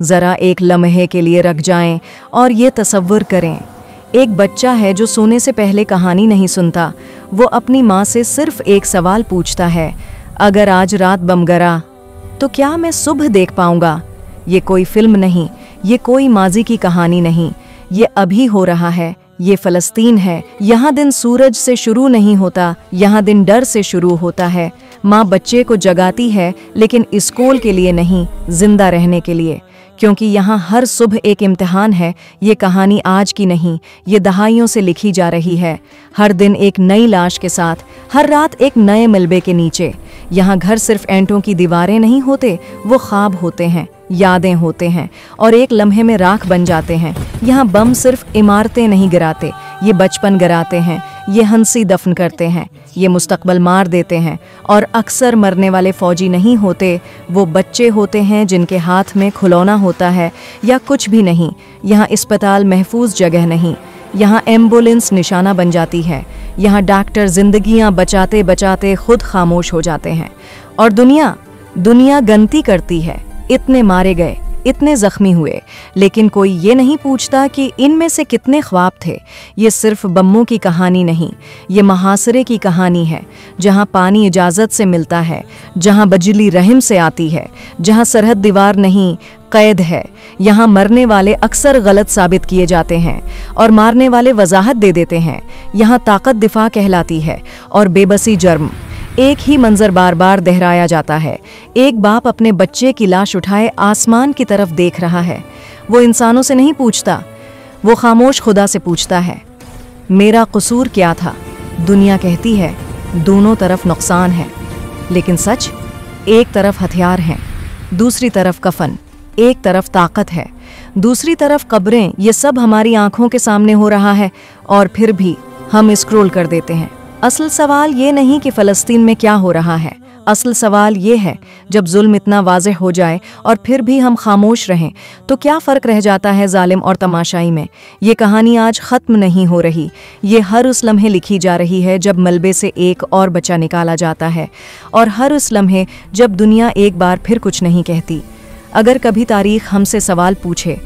ज़रा एक लम्हे के लिए रख जाएं और ये तसव्वुर करें, एक बच्चा है जो सोने से पहले कहानी नहीं सुनता। वो अपनी माँ से सिर्फ एक सवाल पूछता है, अगर आज रात बम गिरा तो क्या मैं सुबह देख पाऊंगा? ये कोई फिल्म नहीं, ये कोई माजी की कहानी नहीं, ये अभी हो रहा है। ये फ़लस्तीन है। यहाँ दिन सूरज से शुरू नहीं होता, यहाँ दिन डर से शुरू होता है। माँ बच्चे को जगाती है, लेकिन स्कूल के लिए नहीं, जिंदा रहने के लिए, क्योंकि यहाँ हर सुबह एक इम्तिहान है। ये कहानी आज की नहीं, ये दहाइयों से लिखी जा रही है। हर दिन एक नई लाश के साथ, हर रात एक नए मलबे के नीचे। यहाँ घर सिर्फ ईंटों की दीवारें नहीं होते, वो ख्वाब होते हैं, यादें होते हैं, और एक लम्हे में राख बन जाते हैं। यहाँ बम सिर्फ इमारतें नहीं गिराते, ये बचपन गिराते हैं, ये हंसी दफन करते हैं, ये मुस्तकबल मार देते हैं। और अक्सर मरने वाले फौजी नहीं होते, वो बच्चे होते हैं जिनके हाथ में खिलौना होता है या कुछ भी नहीं। यहाँ अस्पताल महफूज जगह नहीं, यहाँ एम्बुलेंस निशाना बन जाती है। यहाँ डॉक्टर जिंदगियां बचाते बचाते खुद खामोश हो जाते हैं। और दुनिया गनती करती है, इतने मारे गए, इतने जख्मी हुए, लेकिन कोई ये नहीं पूछता कि इनमें से कितने ख्वाब थे। ये सिर्फ बम्मों की कहानी नहीं, ये मुहासरे की कहानी है, जहाँ पानी इजाज़त से मिलता है, जहाँ बिजली रहम से आती है, जहाँ सरहद दीवार नहीं कैद है। यहाँ मरने वाले अक्सर गलत साबित किए जाते हैं और मारने वाले वजाहत दे देते हैं। यहाँ ताकत दिफा कहलाती है और बेबसी जर्म। एक ही मंजर बार बार दोहराया जाता है। एक बाप अपने बच्चे की लाश उठाए आसमान की तरफ देख रहा है। वो इंसानों से नहीं पूछता, वो खामोश खुदा से पूछता है, मेरा कसूर क्या था? दुनिया कहती है दोनों तरफ नुकसान है, लेकिन सच, एक तरफ हथियार हैं, दूसरी तरफ कफन, एक तरफ ताकत है, दूसरी तरफ कब्रें। ये सब हमारी आंखों के सामने हो रहा है, और फिर भी हम स्क्रॉल कर देते हैं। असल सवाल ये नहीं कि फ़लस्तीन में क्या हो रहा है। असल सवाल ये है, जब जुल्म इतना वाज़ेह हो जाए और फिर भी हम खामोश रहें, तो क्या फ़र्क रह जाता है जालिम और तमाशाई में? ये कहानी आज ख़त्म नहीं हो रही, ये हर उस लम्हे लिखी जा रही है जब मलबे से एक और बच्चा निकाला जाता है, और हर उस लम्हे जब दुनिया एक बार फिर कुछ नहीं कहती। अगर कभी तारीख़ हमसे सवाल पूछे,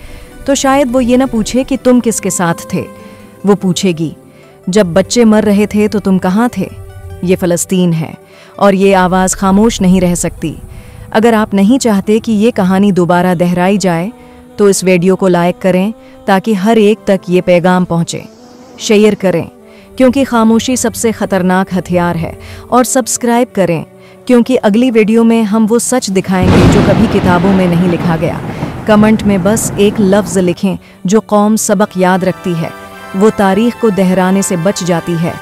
तो शायद वो ये ना पूछे कि तुम किसके साथ थे, वो पूछेगी, जब बच्चे मर रहे थे तो तुम कहाँ थे? ये फ़लस्तीन है, और ये आवाज़ खामोश नहीं रह सकती। अगर आप नहीं चाहते कि ये कहानी दोबारा दोहराई जाए, तो इस वीडियो को लाइक करें ताकि हर एक तक ये पैगाम पहुँचे। शेयर करें, क्योंकि खामोशी सबसे ख़तरनाक हथियार है, और सब्सक्राइब करें, क्योंकि अगली वीडियो में हम वो सच दिखाएंगे जो कभी किताबों में नहीं लिखा गया। कमेंट में बस एक लफ्ज़ लिखें जो कौम सबक याद रखती है, वो तारीख़ को दोहराने से बच जाती है।